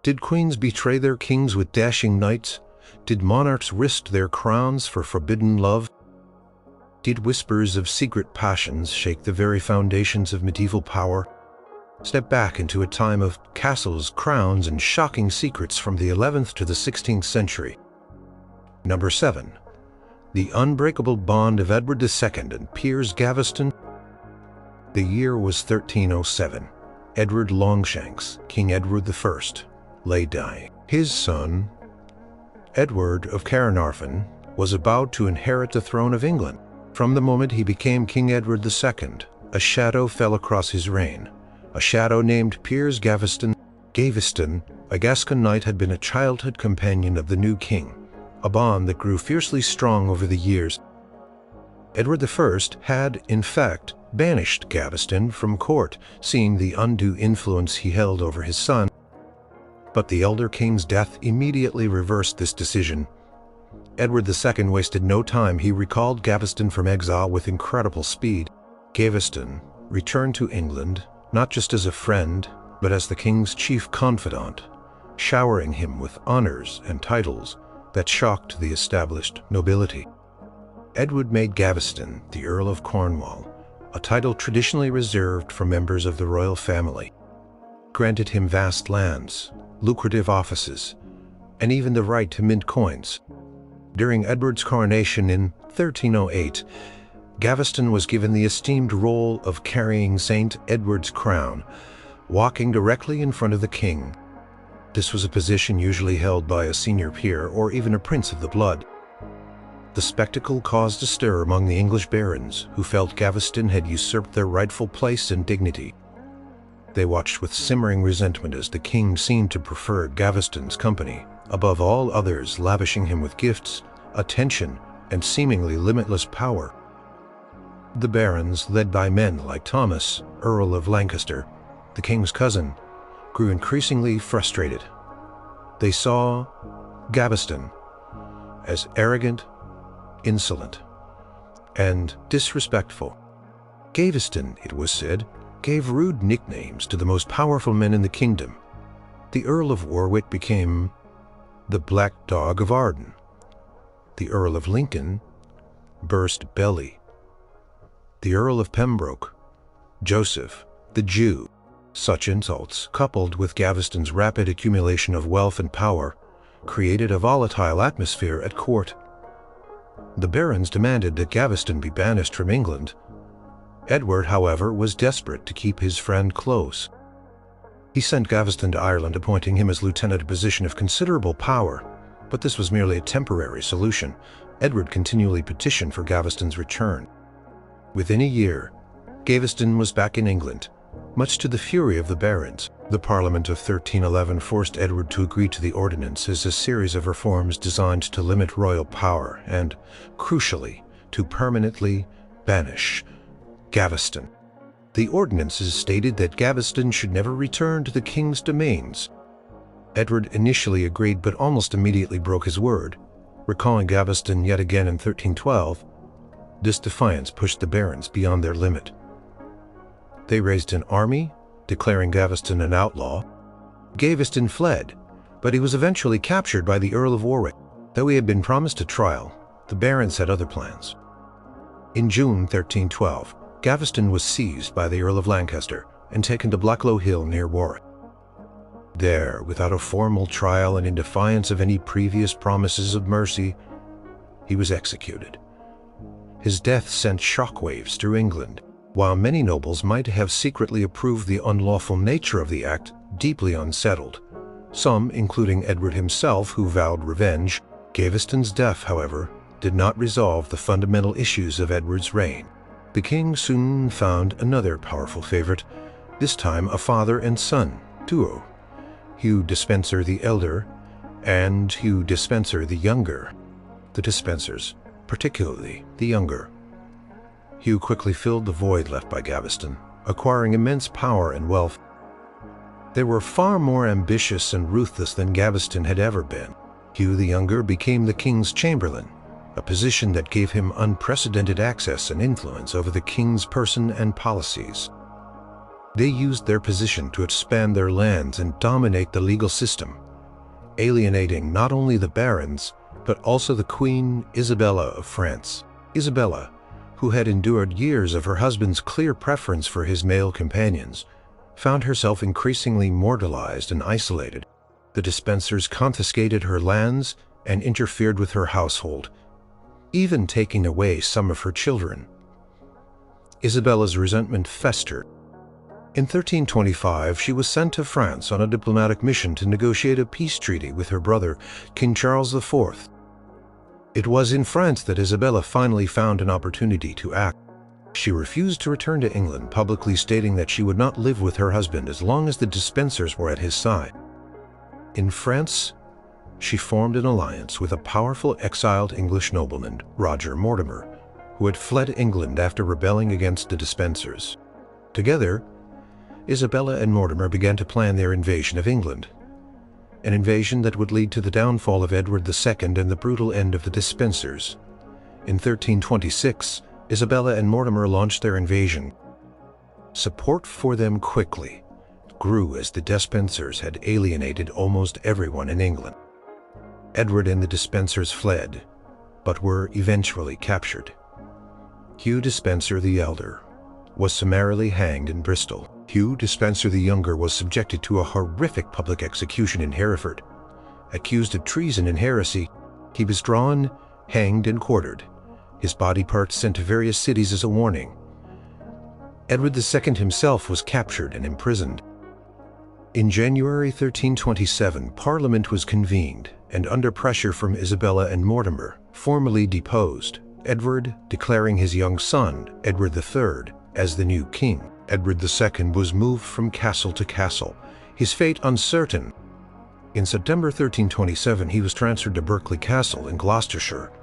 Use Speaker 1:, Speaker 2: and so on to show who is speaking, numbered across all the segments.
Speaker 1: Did queens betray their kings with dashing knights? Did monarchs risk their crowns for forbidden love? Did whispers of secret passions shake the very foundations of medieval power? Step back into a time of castles, crowns, and shocking secrets from the 11th to the 16th century. Number 7. The unbreakable bond of Edward II and Piers Gaveston. The year was 1307. Edward Longshanks, King Edward I, lay dying. His son, Edward of Caernarfon, was about to inherit the throne of England. From the moment he became King Edward II, a shadow fell across his reign, a shadow named Piers Gaveston. Gaveston, a Gascon knight, had been a childhood companion of the new king, a bond that grew fiercely strong over the years. Edward I had, in fact, banished Gaveston from court, seeing the undue influence he held over his son. But the elder king's death immediately reversed this decision. Edward II wasted no time. He recalled Gaveston from exile with incredible speed. Gaveston returned to England, not just as a friend, but as the king's chief confidant, showering him with honors and titles that shocked the established nobility. Edward made Gaveston the Earl of Cornwall, a title traditionally reserved for members of the royal family, granted him vast lands, lucrative offices, and even the right to mint coins. During Edward's coronation in 1308, Gaveston was given the esteemed role of carrying St. Edward's crown, walking directly in front of the king. This was a position usually held by a senior peer or even a prince of the blood. The spectacle caused a stir among the English barons, who felt Gaveston had usurped their rightful place and dignity. They watched with simmering resentment as the king seemed to prefer Gaveston's company above all others, lavishing him with gifts, attention, and seemingly limitless power. The barons, led by men like Thomas, Earl of Lancaster, the king's cousin, grew increasingly frustrated. They saw Gaveston as arrogant, insolent, and disrespectful. Gaveston, it was said, gave rude nicknames to the most powerful men in the kingdom. The Earl of Warwick became the Black Dog of Arden. The Earl of Lincoln, Burst Belly. The Earl of Pembroke, Joseph, the Jew. Such insults, coupled with Gaveston's rapid accumulation of wealth and power, created a volatile atmosphere at court. The barons demanded that Gaveston be banished from England. Edward, however, was desperate to keep his friend close. He sent Gaveston to Ireland, appointing him as lieutenant, a position of considerable power. But this was merely a temporary solution. Edward continually petitioned for Gaveston's return. Within a year, Gaveston was back in England, much to the fury of the barons. The Parliament of 1311 forced Edward to agree to the ordinances, a series of reforms designed to limit royal power and, crucially, to permanently banish Gaveston. The ordinances stated that Gaveston should never return to the king's domains. Edward initially agreed, but almost immediately broke his word, recalling Gaveston yet again in 1312. This defiance pushed the barons beyond their limit. They raised an army, declaring Gaveston an outlaw. Gaveston fled, but he was eventually captured by the Earl of Warwick. Though he had been promised a trial, the barons had other plans. In June 1312, Gaveston was seized by the Earl of Lancaster and taken to Blacklow Hill near Warwick. There, without a formal trial and in defiance of any previous promises of mercy, he was executed. His death sent shockwaves through England. While many nobles might have secretly approved the unlawful nature of the act, deeply unsettled. Some, including Edward himself, who vowed revenge. Gaveston's death, however, did not resolve the fundamental issues of Edward's reign. The king soon found another powerful favorite, this time a father and son duo, Hugh Despenser the elder and Hugh Despenser the younger. The Despensers, particularly the younger. Hugh quickly filled the void left by Gaveston, acquiring immense power and wealth. They were far more ambitious and ruthless than Gaveston had ever been. Hugh the younger became the king's chamberlain, a position that gave him unprecedented access and influence over the king's person and policies. They used their position to expand their lands and dominate the legal system, alienating not only the barons, but also the Queen Isabella of France. Isabella, who had endured years of her husband's clear preference for his male companions, found herself increasingly mortalized and isolated. The Despensers confiscated her lands and interfered with her household, even taking away some of her children. Isabella's resentment festered. In 1325, she was sent to France on a diplomatic mission to negotiate a peace treaty with her brother, King Charles IV. It was in France that Isabella finally found an opportunity to act. She refused to return to England, publicly stating that she would not live with her husband as long as the Despensers were at his side. In France, she formed an alliance with a powerful exiled English nobleman, Roger Mortimer, who had fled England after rebelling against the Despensers. Together, Isabella and Mortimer began to plan their invasion of England, an invasion that would lead to the downfall of Edward II and the brutal end of the Despensers. In 1326, Isabella and Mortimer launched their invasion. Support for them quickly grew as the Despensers had alienated almost everyone in England. Edward and the Despensers fled, but were eventually captured. Hugh Despenser the Elder was summarily hanged in Bristol. Hugh Despenser the Younger was subjected to a horrific public execution in Hereford. Accused of treason and heresy, he was drawn, hanged, and quartered, his body parts sent to various cities as a warning. Edward II himself was captured and imprisoned. In January 1327, Parliament was convened, and under pressure from Isabella and Mortimer, formally deposed, Edward declaring his young son, Edward III, as the new king. Edward II was moved from castle to castle, his fate uncertain. In September 1327, he was transferred to Berkeley Castle in Gloucestershire.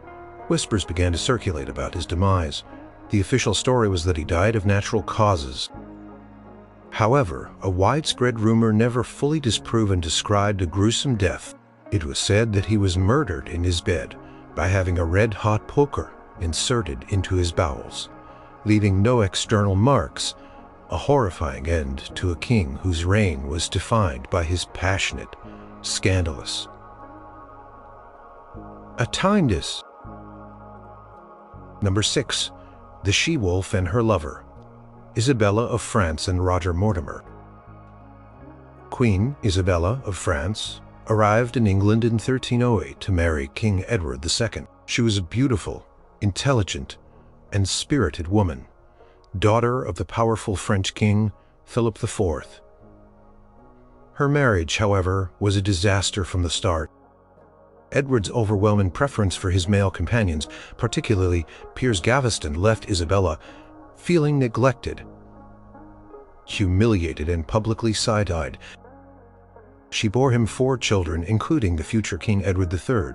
Speaker 1: Whispers began to circulate about his demise. The official story was that he died of natural causes. However, a widespread rumor never fully disproven described a gruesome death. It was said that he was murdered in his bed by having a red-hot poker inserted into his bowels, leaving no external marks, a horrifying end to a king whose reign was defined by his passionate, scandalous attendance. Number 6. The She-Wolf and Her Lover, Isabella of France and Roger Mortimer. Queen Isabella of France arrived in England in 1308 to marry King Edward II. She was a beautiful, intelligent, and spirited woman, daughter of the powerful French king, Philip IV. Her marriage, however, was a disaster from the start. Edward's overwhelming preference for his male companions, particularly Piers Gaveston, left Isabella feeling neglected, humiliated, and publicly side-eyed. She bore him 4 children, including the future King Edward III,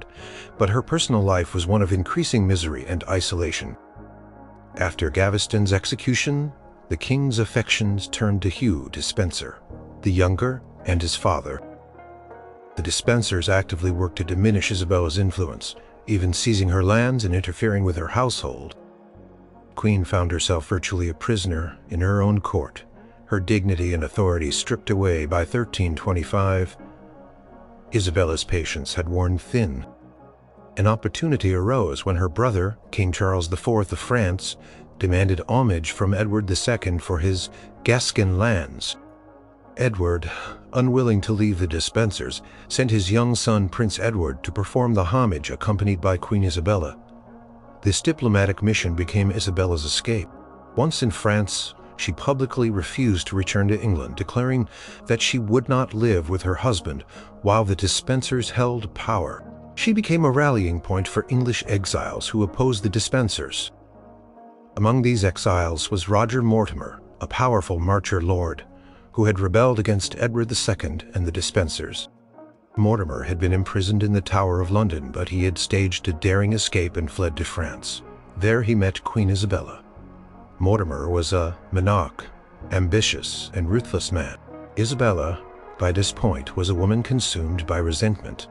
Speaker 1: but her personal life was one of increasing misery and isolation. After Gaveston's execution, the king's affections turned to Hugh Despenser, the younger, and his father. The Despensers actively worked to diminish Isabella's influence, even seizing her lands and interfering with her household. The Queen found herself virtually a prisoner in her own court, her dignity and authority stripped away by 1325. Isabella's patience had worn thin. An opportunity arose when her brother, King Charles IV of France, demanded homage from Edward II for his Gascon lands. Edward, unwilling to leave the Despensers, sent his young son Prince Edward to perform the homage accompanied by Queen Isabella. This diplomatic mission became Isabella's escape. Once in France, she publicly refused to return to England, declaring that she would not live with her husband while the Despensers held power. She became a rallying point for English exiles who opposed the Despensers. Among these exiles was Roger Mortimer, a powerful marcher lord, who had rebelled against Edward II and the Despensers. Mortimer had been imprisoned in the Tower of London, but he had staged a daring escape and fled to France. There he met Queen Isabella. Mortimer was a monarch, ambitious and ruthless man. Isabella, by this point, was a woman consumed by resentment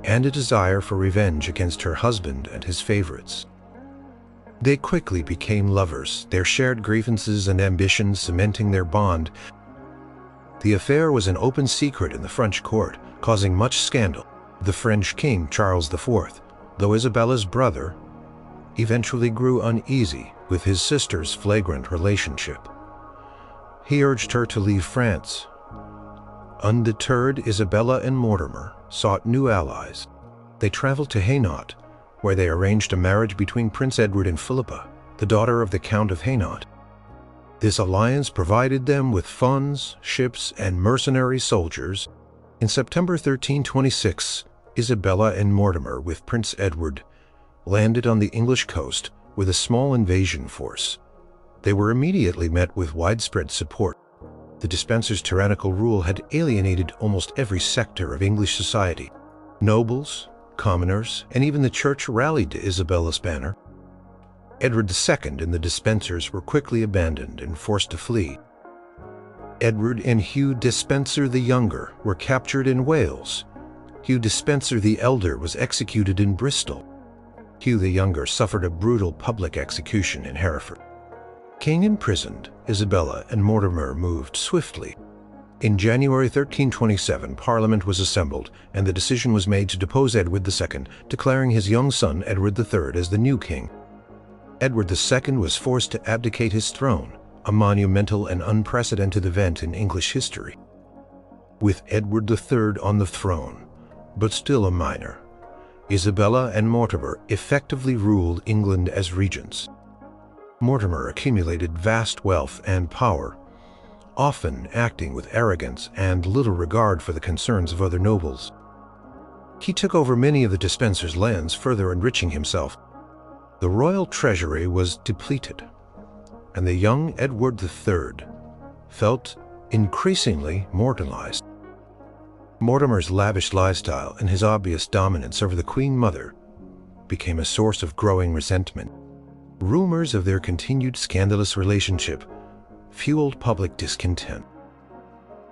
Speaker 1: and a desire for revenge against her husband and his favorites. They quickly became lovers, their shared grievances and ambitions cementing their bond. The affair was an open secret in the French court, causing much scandal. The French king, Charles IV, though Isabella's brother, eventually grew uneasy with his sister's flagrant relationship. He urged her to leave France. Undeterred, Isabella and Mortimer sought new allies. They traveled to Hainaut, where they arranged a marriage between Prince Edward and Philippa, the daughter of the Count of Hainaut. This alliance provided them with funds, ships, and mercenary soldiers. In September 1326, Isabella and Mortimer, with Prince Edward, landed on the English coast with a small invasion force. They were immediately met with widespread support. The Despenser's tyrannical rule had alienated almost every sector of English society. Nobles, commoners, and even the church rallied to Isabella's banner. Edward II and the Despensers were quickly abandoned and forced to flee. Edward and Hugh Despenser the Younger were captured in Wales. Hugh Despenser the Elder was executed in Bristol. Hugh the Younger suffered a brutal public execution in Hereford. King imprisoned, Isabella and Mortimer moved swiftly. In January 1327, Parliament was assembled, and the decision was made to depose Edward II, declaring his young son Edward III as the new king. Edward II was forced to abdicate his throne, a monumental and unprecedented event in English history. With Edward III on the throne, but still a minor, Isabella and Mortimer effectively ruled England as regents. Mortimer accumulated vast wealth and power, often acting with arrogance and little regard for the concerns of other nobles. He took over many of the Despenser's lands, further enriching himself. The royal treasury was depleted, and the young Edward III felt increasingly mortalized. Mortimer's lavish lifestyle and his obvious dominance over the Queen Mother became a source of growing resentment. Rumors of their continued scandalous relationship fueled public discontent.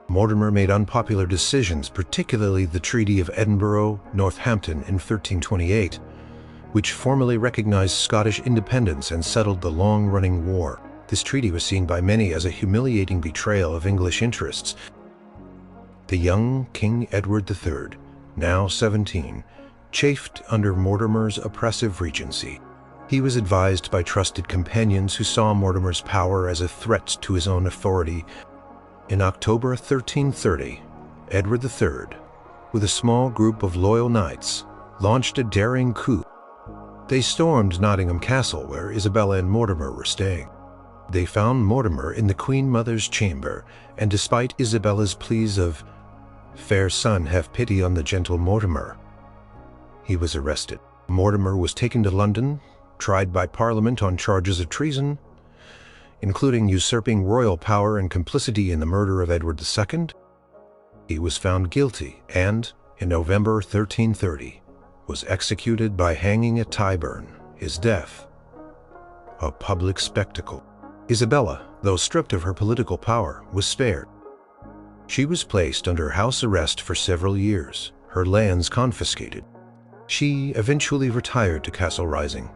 Speaker 1: Mortimer made unpopular decisions, particularly the Treaty of Edinburgh-Northampton in 1328, which formally recognized Scottish independence and settled the long-running war. This treaty was seen by many as a humiliating betrayal of English interests. The young King Edward III, now 17, chafed under Mortimer's oppressive regency. He was advised by trusted companions who saw Mortimer's power as a threat to his own authority. In October 1330, Edward III, with a small group of loyal knights, launched a daring coup. They stormed Nottingham Castle, where Isabella and Mortimer were staying. They found Mortimer in the Queen Mother's chamber, and despite Isabella's pleas of "Fair son, have pity on the gentle Mortimer," he was arrested. Mortimer was taken to London, tried by Parliament on charges of treason, including usurping royal power and complicity in the murder of Edward II. He was found guilty and, in November 1330, was executed by hanging at Tyburn, his death a public spectacle. Isabella, though stripped of her political power, was spared. She was placed under house arrest for several years, her lands confiscated. She eventually retired to Castle Rising,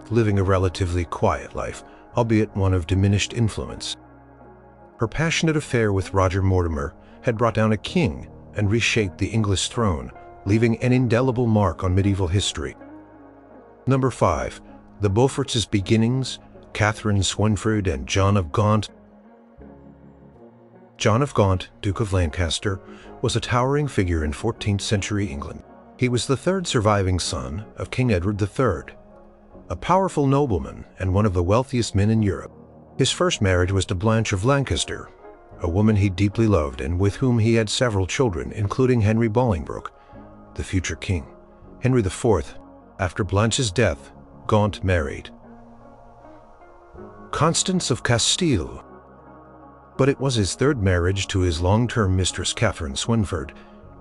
Speaker 1: living a relatively quiet life, albeit one of diminished influence. Her passionate affair with Roger Mortimer had brought down a king and reshaped the English throne, leaving an indelible mark on medieval history. Number 5. The Beauforts' beginnings, Catherine Swynford and John of Gaunt. John of Gaunt, Duke of Lancaster, was a towering figure in 14th century England. He was the third surviving son of King Edward III, a powerful nobleman and one of the wealthiest men in Europe. His first marriage was to Blanche of Lancaster, a woman he deeply loved and with whom he had several children, including Henry Bolingbroke, the future king. Henry IV, after Blanche's death, Gaunt married Constance of Castile. But it was his third marriage to his long-term mistress Catherine Swynford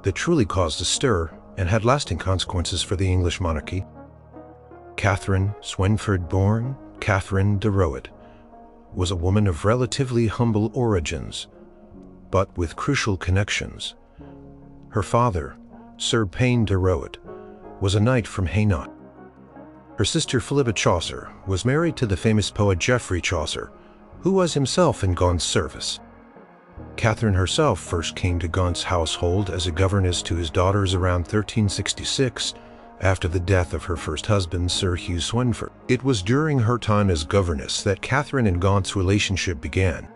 Speaker 1: that truly caused a stir and had lasting consequences for the English monarchy. Catherine Swynford, born Catherine de Rowett, was a woman of relatively humble origins, but with crucial connections. Her father, Sir Payne de Rowett, was a knight from Hainaut. Her sister Philippa Chaucer was married to the famous poet Geoffrey Chaucer, who was himself in Gaunt's service. Catherine herself first came to Gaunt's household as a governess to his daughters around 1366, after the death of her first husband, Sir Hugh Swynford. It was during her time as governess that Catherine and Gaunt's relationship began.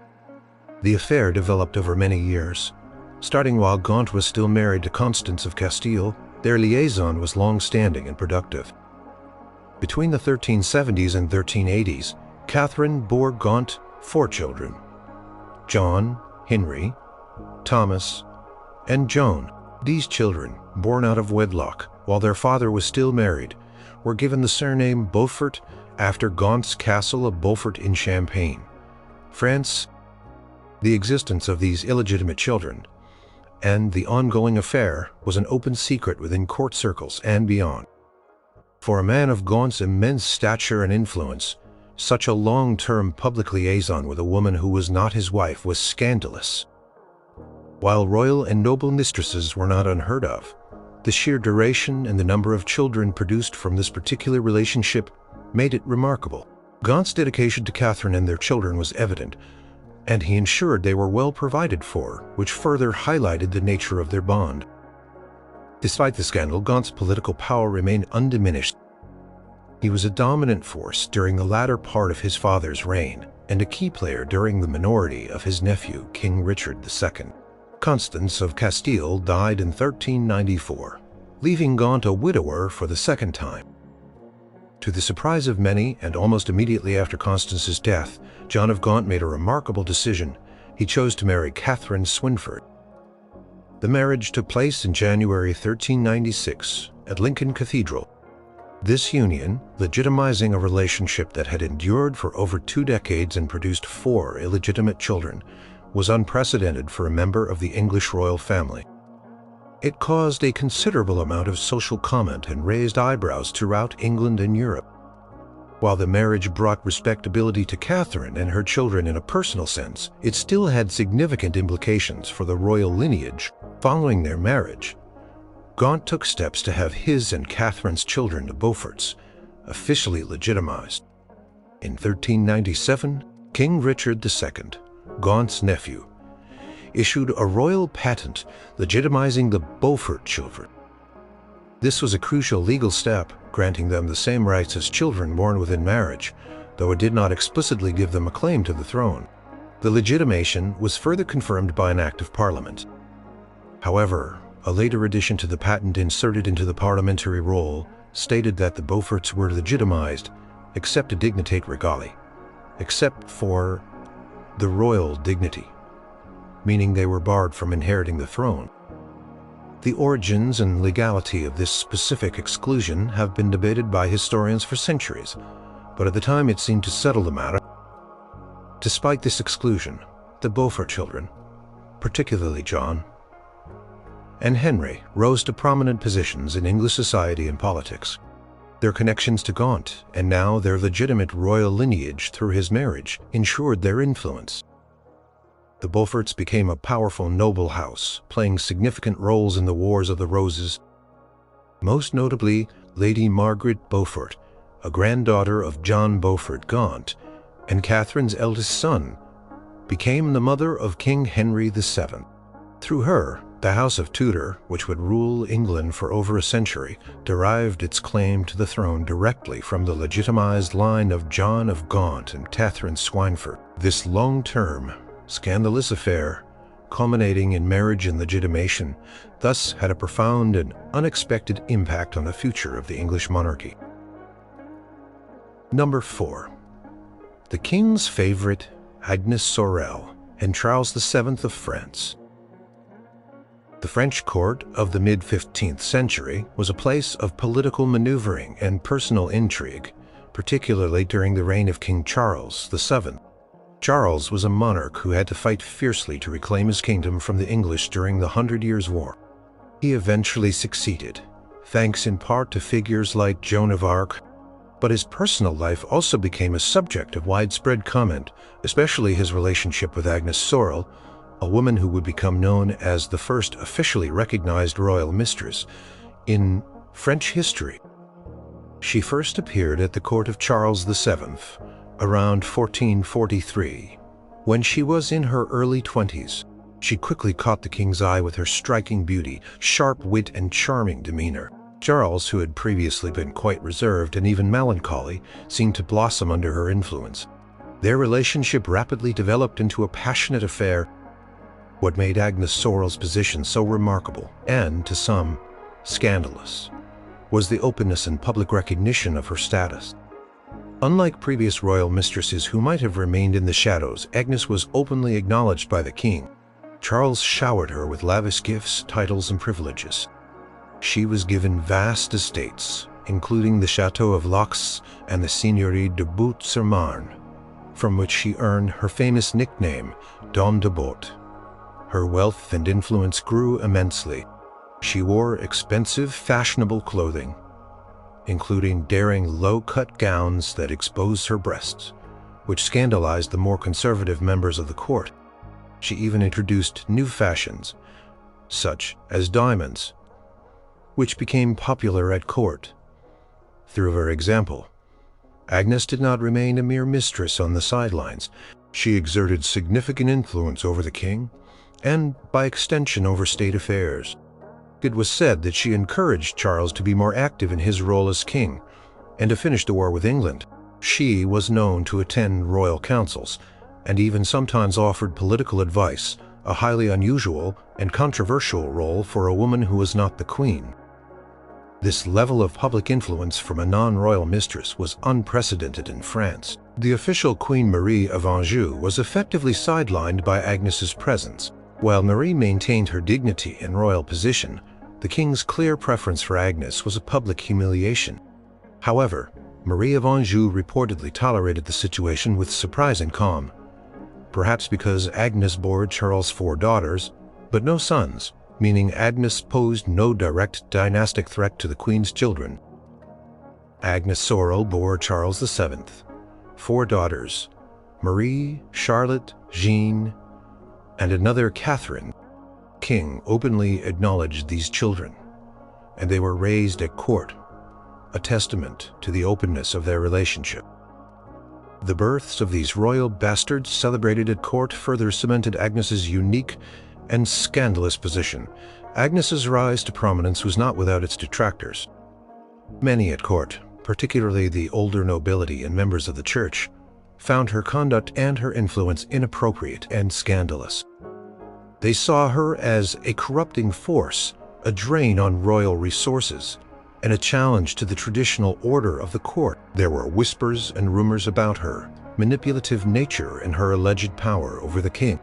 Speaker 1: The affair developed over many years. Starting while Gaunt was still married to Constance of Castile, their liaison was long-standing and productive. Between the 1370s and 1380s, Catherine bore Gaunt 4 children: John, Henry, Thomas, and Joan. These children, born out of wedlock while their father was still married, were given the surname Beaufort after Gaunt's castle of Beaufort in Champagne, France. The existence of these illegitimate children and the ongoing affair was an open secret within court circles and beyond. For a man of Gaunt's immense stature and influence, such a long-term public liaison with a woman who was not his wife was scandalous. While royal and noble mistresses were not unheard of, the sheer duration and the number of children produced from this particular relationship made it remarkable. Gaunt's dedication to Catherine and their children was evident, and he ensured they were well provided for, which further highlighted the nature of their bond. Despite the scandal, Gaunt's political power remained undiminished. He was a dominant force during the latter part of his father's reign, and a key player during the minority of his nephew, King Richard II. Constance of Castile died in 1394, leaving Gaunt a widower for the second time. To the surprise of many, and almost immediately after Constance's death, John of Gaunt made a remarkable decision. He chose to marry Catherine Swynford. The marriage took place in January 1396 at Lincoln Cathedral. This union, legitimizing a relationship that had endured for over 2 decades and produced 4 illegitimate children, was unprecedented for a member of the English royal family. It caused a considerable amount of social comment and raised eyebrows throughout England and Europe. While the marriage brought respectability to Catherine and her children in a personal sense, it still had significant implications for the royal lineage. Following their marriage, Gaunt took steps to have his and Catherine's children, the Beauforts, officially legitimized. In 1397, King Richard II, Gaunt's nephew, issued a royal patent legitimizing the Beaufort children. This was a crucial legal step, granting them the same rights as children born within marriage, though it did not explicitly give them a claim to the throne. The legitimation was further confirmed by an Act of Parliament. However, a later addition to the patent inserted into the parliamentary roll stated that the Beauforts were legitimized, except a dignitate regale, except for the royal dignity, meaning they were barred from inheriting the throne. The origins and legality of this specific exclusion have been debated by historians for centuries, but at the time it seemed to settle the matter. Despite this exclusion, the Beaufort children, particularly John and Henry, rose to prominent positions in English society and politics. Their connections to Gaunt, and now their legitimate royal lineage through his marriage, ensured their influence. The Beauforts became a powerful noble house, playing significant roles in the Wars of the Roses. Most notably, Lady Margaret Beaufort, a granddaughter of John Beaufort Gaunt, and Catherine's eldest son, became the mother of King Henry VII. Through her, the House of Tudor, which would rule England for over a century, derived its claim to the throne directly from the legitimized line of John of Gaunt and Catherine Swynford. This long-term, scandalous affair, culminating in marriage and legitimation, thus had a profound and unexpected impact on the future of the English monarchy. Number 4. The King's favorite, Agnes Sorel, and Charles VII of France. The French court of the mid-15th century was a place of political maneuvering and personal intrigue, particularly during the reign of King Charles VII. Charles was a monarch who had to fight fiercely to reclaim his kingdom from the English during the 100 Years' War. He eventually succeeded, thanks in part to figures like Joan of Arc, but his personal life also became a subject of widespread comment, especially his relationship with Agnes Sorel, a woman who would become known as the first officially recognized royal mistress in French history. She first appeared at the court of Charles VII around 1443. When she was in her early 20s, she quickly caught the king's eye with her striking beauty, sharp wit, and charming demeanor. Charles, who had previously been quite reserved and even melancholy, seemed to blossom under her influence. Their relationship rapidly developed into a passionate affair. What made Agnes Sorel's position so remarkable, and, to some, scandalous, was the openness and public recognition of her status. Unlike previous royal mistresses who might have remained in the shadows, Agnes was openly acknowledged by the king. Charles showered her with lavish gifts, titles, and privileges. She was given vast estates, including the Château of Laux and the Seigneurie de Bout-sur-Marne, from which she earned her famous nickname, Dame de Bout. Her wealth and influence grew immensely. She wore expensive, fashionable clothing, including daring low-cut gowns that exposed her breasts, which scandalized the more conservative members of the court. She even introduced new fashions, such as diamonds, which became popular at court. Through her example, Agnes did not remain a mere mistress on the sidelines. She exerted significant influence over the king, and by extension over state affairs. It was said that she encouraged Charles to be more active in his role as king, and to finish the war with England. She was known to attend royal councils, and even sometimes offered political advice, a highly unusual and controversial role for a woman who was not the queen. This level of public influence from a non-royal mistress was unprecedented in France. The official Queen Marie of Anjou was effectively sidelined by Agnes's presence. While Marie maintained her dignity and royal position, the king's clear preference for Agnes was a public humiliation. However, Marie of Anjou reportedly tolerated the situation with surprising calm, perhaps because Agnes bore Charles 4 daughters, but no sons, meaning Agnes posed no direct dynastic threat to the queen's children. Agnes Sorel bore Charles VII 4 daughters, Marie, Charlotte, Jean, and another Catherine. King openly acknowledged these children, and they were raised at court, a testament to the openness of their relationship. The births of these royal bastards celebrated at court further cemented Agnes's unique and scandalous position. Agnes's rise to prominence was not without its detractors. Many at court, particularly the older nobility and members of the church, found her conduct and her influence inappropriate and scandalous. They saw her as a corrupting force, a drain on royal resources, and a challenge to the traditional order of the court. There were whispers and rumors about her manipulative nature and her alleged power over the king.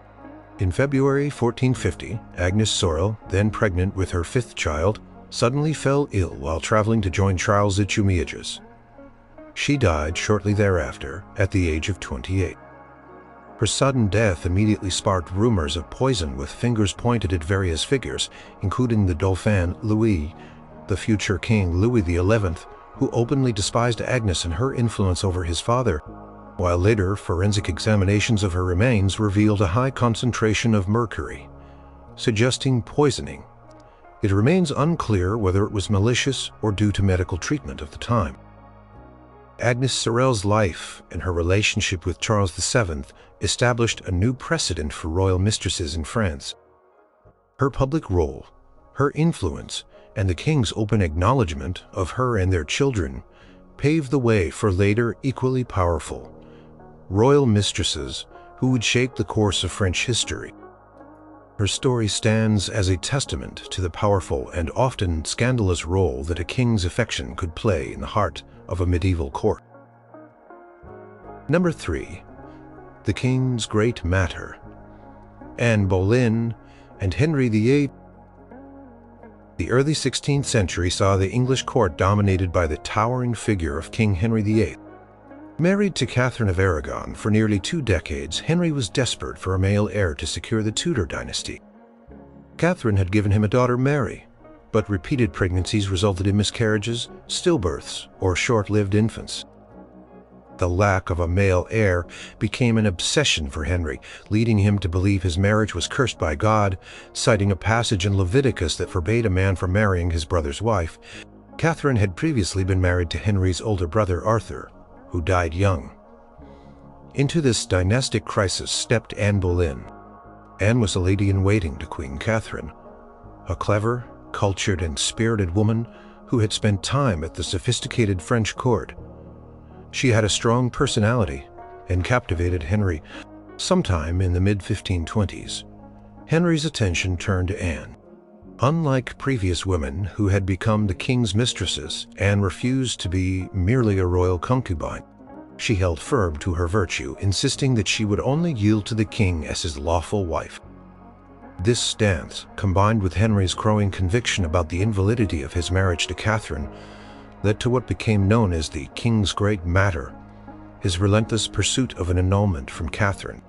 Speaker 1: In February 1450, Agnes Sorel, then pregnant with her 5th child, suddenly fell ill while traveling to join Charles at Jumièges. She died shortly thereafter at the age of 28. Her sudden death immediately sparked rumors of poison, with fingers pointed at various figures, including the Dauphin Louis, the future King Louis XI, who openly despised Agnes and her influence over his father, while later forensic examinations of her remains revealed a high concentration of mercury, suggesting poisoning. It remains unclear whether it was malicious or due to medical treatment of the time. Agnes Sorel's life and her relationship with Charles VII established a new precedent for royal mistresses in France. Her public role, her influence, and the king's open acknowledgement of her and their children paved the way for later equally powerful royal mistresses who would shape the course of French history. Her story stands as a testament to the powerful and often scandalous role that a king's affection could play in the heart of a medieval court. Number 3. The King's Great Matter. Anne Boleyn and Henry VIII. The early 16th century saw the English court dominated by the towering figure of King Henry VIII. Married to Catherine of Aragon for nearly 2 decades, Henry was desperate for a male heir to secure the Tudor dynasty. Catherine had given him a daughter, Mary, but repeated pregnancies resulted in miscarriages, stillbirths, or short-lived infants. The lack of a male heir became an obsession for Henry, leading him to believe his marriage was cursed by God, citing a passage in Leviticus that forbade a man from marrying his brother's wife. Catherine had previously been married to Henry's older brother Arthur, who died young. Into this dynastic crisis stepped Anne Boleyn. Anne was a lady-in-waiting to Queen Catherine, a clever, cultured, and spirited woman who had spent time at the sophisticated French court. She had a strong personality and captivated Henry. Sometime in the mid-1520s, Henry's attention turned to Anne. Unlike previous women who had become the king's mistresses, Anne refused to be merely a royal concubine. She held firm to her virtue, insisting that she would only yield to the king as his lawful wife. This stance, combined with Henry's growing conviction about the invalidity of his marriage to Catherine, led to what became known as the King's Great Matter, his relentless pursuit of an annulment from Catherine.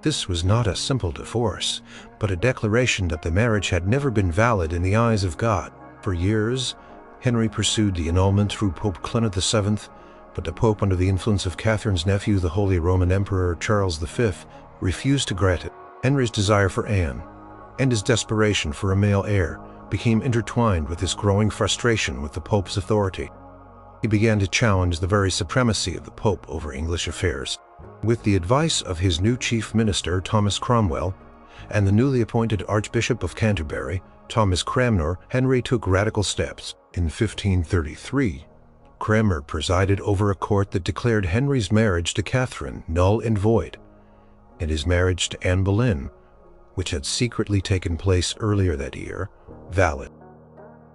Speaker 1: This was not a simple divorce, but a declaration that the marriage had never been valid in the eyes of God. For years, Henry pursued the annulment through Pope Clement VII, but the Pope, under the influence of Catherine's nephew, the Holy Roman Emperor Charles V, refused to grant it. Henry's desire for Anne and his desperation for a male heir became intertwined with his growing frustration with the Pope's authority. He began to challenge the very supremacy of the Pope over English affairs. With the advice of his new chief minister, Thomas Cromwell, and the newly appointed Archbishop of Canterbury, Thomas Cranmer, Henry took radical steps. In 1533, Cranmer presided over a court that declared Henry's marriage to Catherine null and void, and his marriage to Anne Boleyn, which had secretly taken place earlier that year, valid.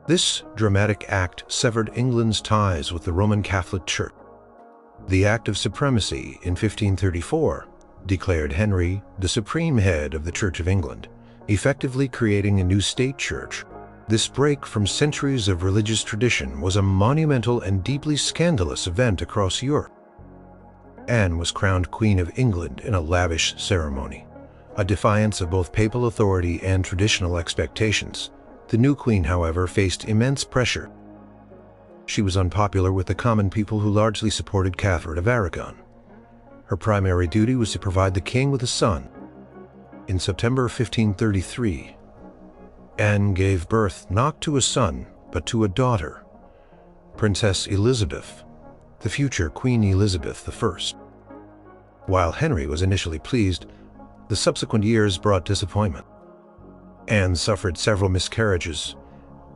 Speaker 1: This dramatic act severed England's ties with the Roman Catholic Church. The Act of Supremacy in 1534 declared Henry the supreme head of the Church of England, effectively creating a new state church. This break from centuries of religious tradition was a monumental and deeply scandalous event across Europe. Anne was crowned Queen of England in a lavish ceremony, a defiance of both papal authority and traditional expectations. The new queen, however, faced immense pressure. She was unpopular with the common people who largely supported Catherine of Aragon. Her primary duty was to provide the king with a son. In September 1533, Anne gave birth not to a son, but to a daughter, Princess Elizabeth, the future Queen Elizabeth I. While Henry was initially pleased, the subsequent years brought disappointment. Anne suffered several miscarriages,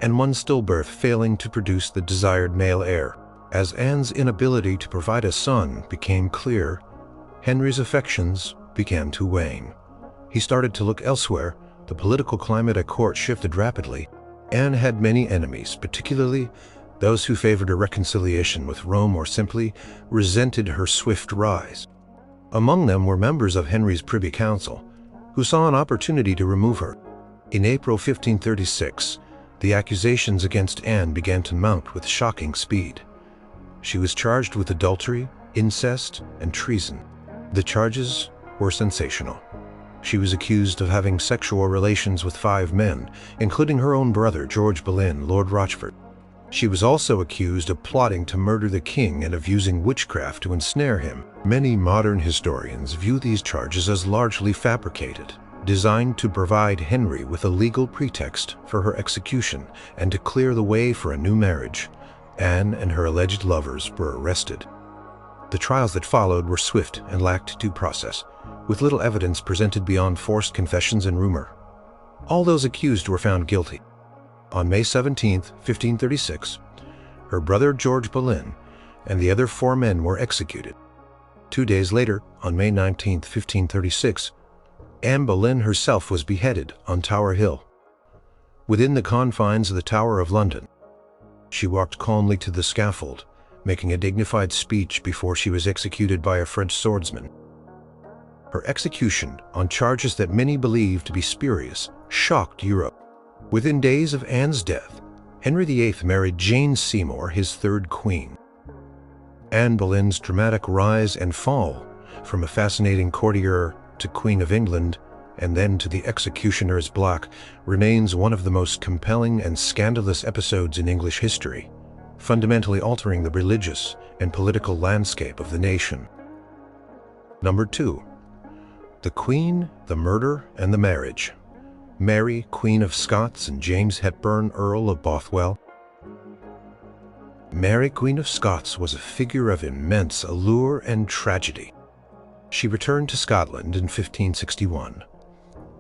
Speaker 1: and one stillbirth failing to produce the desired male heir. As Anne's inability to provide a son became clear, Henry's affections began to wane. He started to look elsewhere. The political climate at court shifted rapidly. Anne had many enemies, particularly those who favored a reconciliation with Rome or simply resented her swift rise. Among them were members of Henry's Privy Council, who saw an opportunity to remove her. In April 1536, the accusations against Anne began to mount with shocking speed. She was charged with adultery, incest, and treason. The charges were sensational. She was accused of having sexual relations with 5 men, including her own brother, George Boleyn, Lord Rochford. She was also accused of plotting to murder the king and of using witchcraft to ensnare him. Many modern historians view these charges as largely fabricated, designed to provide Henry with a legal pretext for her execution and to clear the way for a new marriage. Anne and her alleged lovers were arrested. The trials that followed were swift and lacked due process, with little evidence presented beyond forced confessions and rumor. All those accused were found guilty. On May 17, 1536, her brother George Boleyn and the other 4 men were executed. 2 days later, on May 19, 1536, Anne Boleyn herself was beheaded on Tower Hill. Within the confines of the Tower of London, she walked calmly to the scaffold, making a dignified speech before she was executed by a French swordsman. Her execution, on charges that many believed to be spurious, shocked Europe. Within days of Anne's death, Henry VIII married Jane Seymour, his 3rd queen. Anne Boleyn's dramatic rise and fall, from a fascinating courtier to Queen of England, and then to the executioner's block, remains one of the most compelling and scandalous episodes in English history, fundamentally altering the religious and political landscape of the nation. Number 2. The Queen, the Murder, and the Marriage. Mary, Queen of Scots, and James Hepburn, Earl of Bothwell. Mary, Queen of Scots, was a figure of immense allure and tragedy. She returned to Scotland in 1561,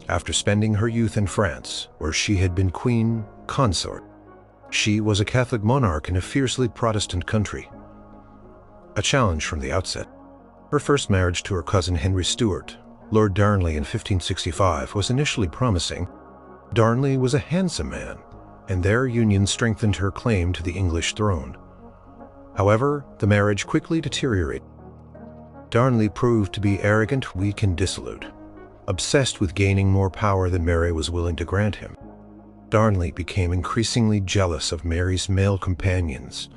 Speaker 1: after spending her youth in France, where she had been queen consort. She was a Catholic monarch in a fiercely Protestant country, a challenge from the outset. Her first marriage to her cousin Henry Stuart, Lord Darnley, in 1565, was initially promising. Darnley was a handsome man, and their union strengthened her claim to the English throne. However, the marriage quickly deteriorated. Darnley proved to be arrogant, weak, and dissolute, obsessed with gaining more power than Mary was willing to grant him. Darnley became increasingly jealous of Mary's male companions,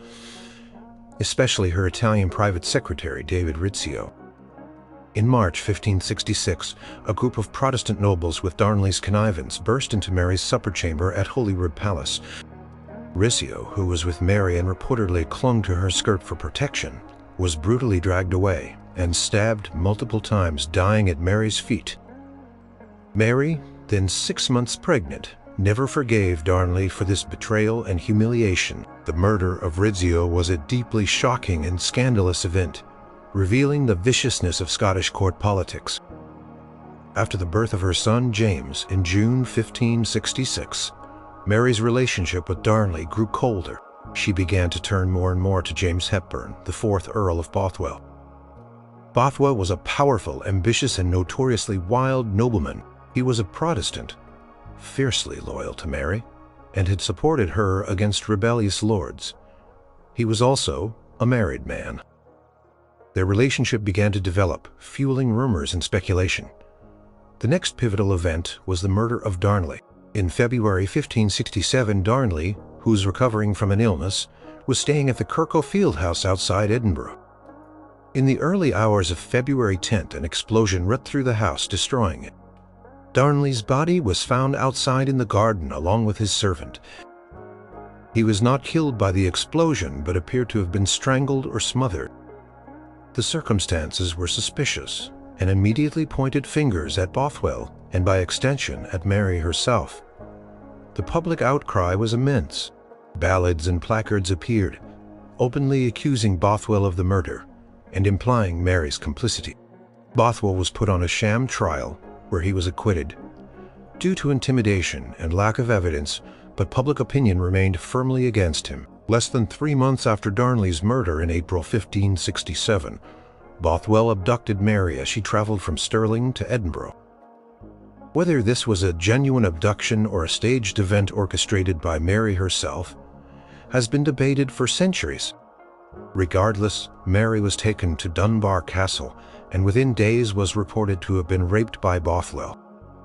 Speaker 1: especially her Italian private secretary, David Rizzio. In March 1566, a group of Protestant nobles with Darnley's connivance burst into Mary's supper chamber at Holyrood Palace. Rizzio, who was with Mary and reportedly clung to her skirt for protection, was brutally dragged away and stabbed multiple times, dying at Mary's feet. Mary, then 6 months pregnant, never forgave Darnley for this betrayal and humiliation. The murder of Rizzio was a deeply shocking and scandalous event, revealing the viciousness of Scottish court politics. After the birth of her son James in June 1566, Mary's relationship with Darnley grew colder. She began to turn more and more to James Hepburn, the 4th Earl of Bothwell. Bothwell was a powerful, ambitious, and notoriously wild nobleman. He was a Protestant, fiercely loyal to Mary, and had supported her against rebellious lords. He was also a married man. Their relationship began to develop, fueling rumors and speculation. The next pivotal event was the murder of Darnley. In February 1567, Darnley, who was recovering from an illness, was staying at the Kirko Field House outside Edinburgh. In the early hours of February 10th, an explosion ripped through the house, destroying it. Darnley's body was found outside in the garden along with his servant. He was not killed by the explosion, but appeared to have been strangled or smothered. The circumstances were suspicious and immediately pointed fingers at Bothwell and by extension at Mary herself. The public outcry was immense. Ballads and placards appeared, openly accusing Bothwell of the murder and implying Mary's complicity. Bothwell was put on a sham trial where he was acquitted due to intimidation and lack of evidence, but public opinion remained firmly against him. Less than 3 months after Darnley's murder in April 1567, Bothwell abducted Mary as she traveled from Stirling to Edinburgh. Whether this was a genuine abduction or a staged event orchestrated by Mary herself has been debated for centuries. Regardless, Mary was taken to Dunbar Castle and within days was reported to have been raped by Bothwell.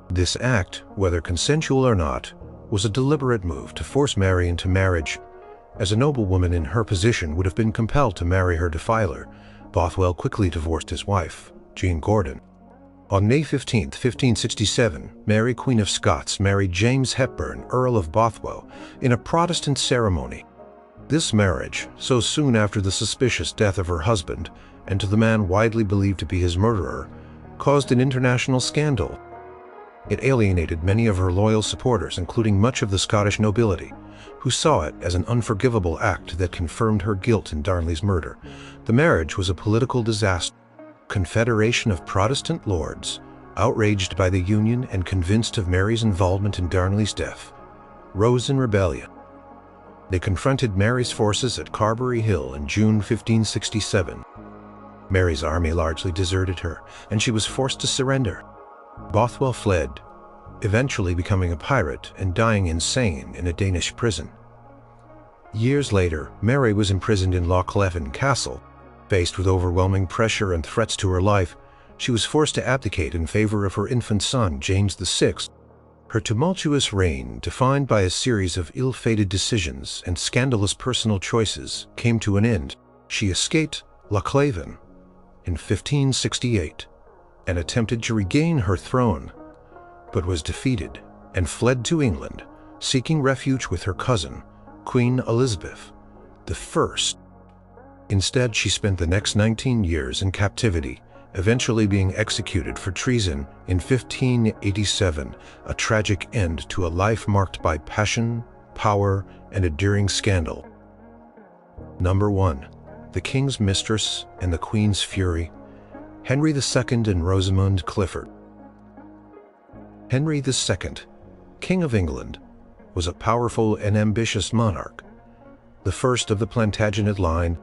Speaker 1: This act, whether consensual or not, was a deliberate move to force Mary into marriage. As a noblewoman in her position would have been compelled to marry her defiler, Bothwell quickly divorced his wife, Jean Gordon. On May 15, 1567, Mary, Queen of Scots, married James Hepburn, Earl of Bothwell, in a Protestant ceremony. This marriage, so soon after the suspicious death of her husband, and to the man widely believed to be his murderer, caused an international scandal. It alienated many of her loyal supporters, including much of the Scottish nobility, who saw it as an unforgivable act that confirmed her guilt in Darnley's murder. The marriage was a political disaster. Confederation of Protestant lords, outraged by the union and convinced of Mary's involvement in Darnley's death, rose in rebellion. They confronted Mary's forces at Carberry Hill in June 1567. Mary's army largely deserted her, and she was forced to surrender. Bothwell fled, eventually becoming a pirate and dying insane in a Danish prison. Years later, Mary was imprisoned in Loch Leven Castle. Faced with overwhelming pressure and threats to her life, she was forced to abdicate in favor of her infant son, James VI. Her tumultuous reign, defined by a series of ill-fated decisions and scandalous personal choices, came to an end. She escaped Loch Leven in 1568 and attempted to regain her throne, but was defeated and fled to England, seeking refuge with her cousin, Queen Elizabeth I. Instead, she spent the next 19 years in captivity, eventually being executed for treason in 1587, a tragic end to a life marked by passion, power, and enduring scandal. Number 1. The King's Mistress and the Queen's Fury, Henry II and Rosamund Clifford. Henry II, King of England, was a powerful and ambitious monarch. The first of the Plantagenet line,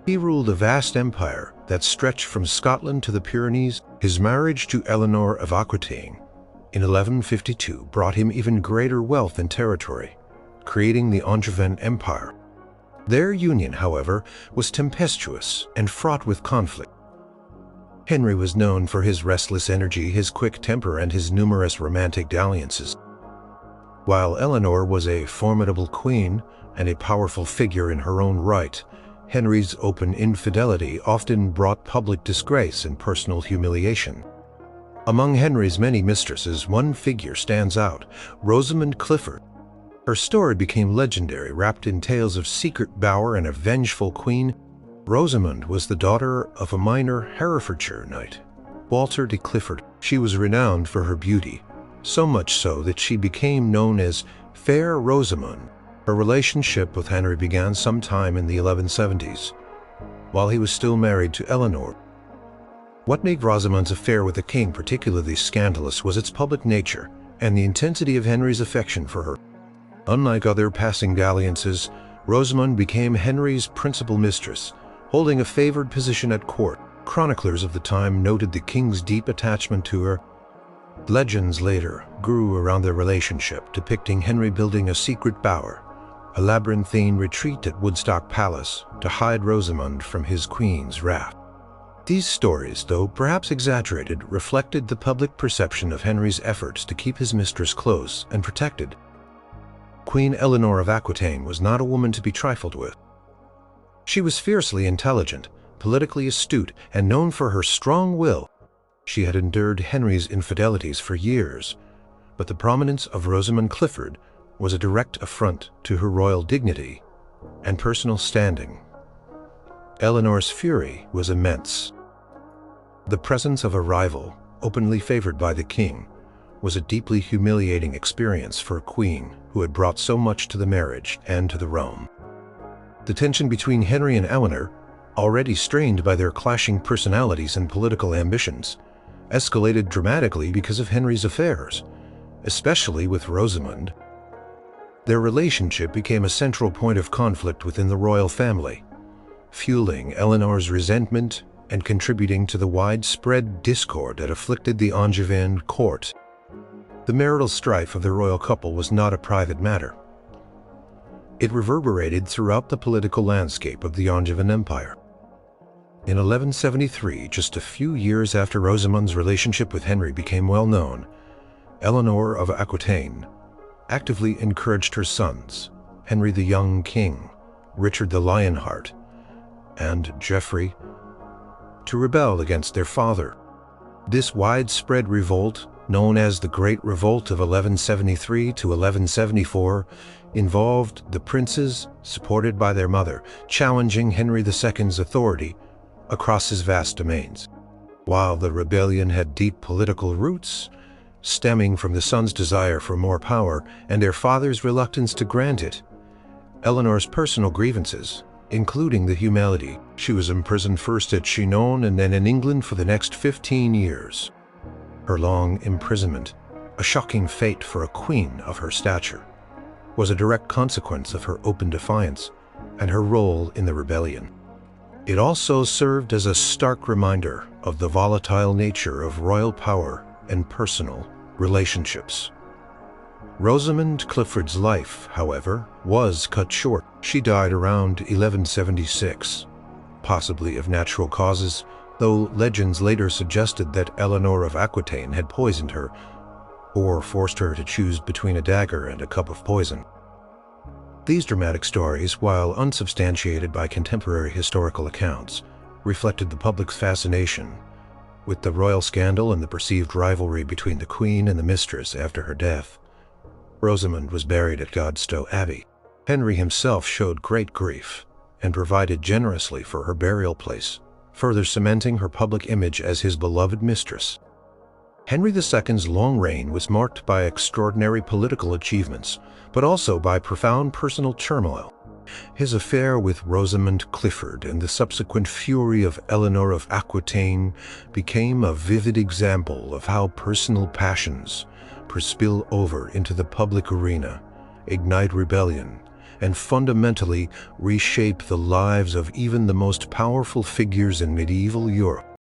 Speaker 1: he ruled a vast empire that stretched from Scotland to the Pyrenees. His marriage to Eleanor of Aquitaine in 1152 brought him even greater wealth and territory, creating the Angevin Empire. Their union, however, was tempestuous and fraught with conflict. Henry was known for his restless energy, his quick temper, and his numerous romantic dalliances. While Eleanor was a formidable queen and a powerful figure in her own right, Henry's open infidelity often brought public disgrace and personal humiliation. Among Henry's many mistresses, one figure stands out: Rosamund Clifford. Her story became legendary, wrapped in tales of secret power and a vengeful queen. Rosamund was the daughter of a minor Herefordshire knight, Walter de Clifford. She was renowned for her beauty, so much so that she became known as Fair Rosamund. Her relationship with Henry began sometime in the 1170s, while he was still married to Eleanor. What made Rosamund's affair with the king particularly scandalous was its public nature and the intensity of Henry's affection for her. Unlike other passing dalliances, Rosamund became Henry's principal mistress, holding a favored position at court. Chroniclers of the time noted the king's deep attachment to her. Legends later grew around their relationship, depicting Henry building a secret bower, a labyrinthine retreat at Woodstock Palace, to hide Rosamund from his queen's wrath. These stories, though perhaps exaggerated, reflected the public perception of Henry's efforts to keep his mistress close and protected. Queen Eleanor of Aquitaine was not a woman to be trifled with. She was fiercely intelligent, politically astute, and known for her strong will. She had endured Henry's infidelities for years, but the prominence of Rosamund Clifford was a direct affront to her royal dignity and personal standing. Eleanor's fury was immense. The presence of a rival, openly favored by the king, was a deeply humiliating experience for a queen who had brought so much to the marriage and to the realm. The tension between Henry and Eleanor, already strained by their clashing personalities and political ambitions, escalated dramatically because of Henry's affairs, especially with Rosamund. Their relationship became a central point of conflict within the royal family, fueling Eleanor's resentment and contributing to the widespread discord that afflicted the Angevin court. The marital strife of the royal couple was not a private matter. It reverberated throughout the political landscape of the Angevin Empire. In 1173, just a few years after Rosamund's relationship with Henry became well known, Eleanor of Aquitaine actively encouraged her sons, Henry the Young King, Richard the Lionheart, and Geoffrey, to rebel against their father. This widespread revolt, known as the Great Revolt of 1173 to 1174, involved the princes, supported by their mother, challenging Henry II's authority across his vast domains. While the rebellion had deep political roots, stemming from the sons' desire for more power and their father's reluctance to grant it, Eleanor's personal grievances, including the humility, she was imprisoned first at Chinon and then in England for the next 15 years. Her long imprisonment, a shocking fate for a queen of her stature, was a direct consequence of her open defiance and her role in the rebellion. It also served as a stark reminder of the volatile nature of royal power and personal relationships. Rosamund Clifford's life, however, was cut short. She died around 1176, possibly of natural causes, though legends later suggested that Eleanor of Aquitaine had poisoned her or forced her to choose between a dagger and a cup of poison. These dramatic stories, while unsubstantiated by contemporary historical accounts, reflected the public's fascination with the royal scandal and the perceived rivalry between the queen and the mistress after her death. Rosamund was buried at Gaunt Abbey. Henry himself showed great grief and provided generously for her burial place, further cementing her public image as his beloved mistress. Henry II's long reign was marked by extraordinary political achievements, but also by profound personal turmoil. His affair with Rosamund Clifford and the subsequent fury of Eleanor of Aquitaine became a vivid example of how personal passions spill over into the public arena, ignite rebellion, and fundamentally reshape the lives of even the most powerful figures in medieval Europe.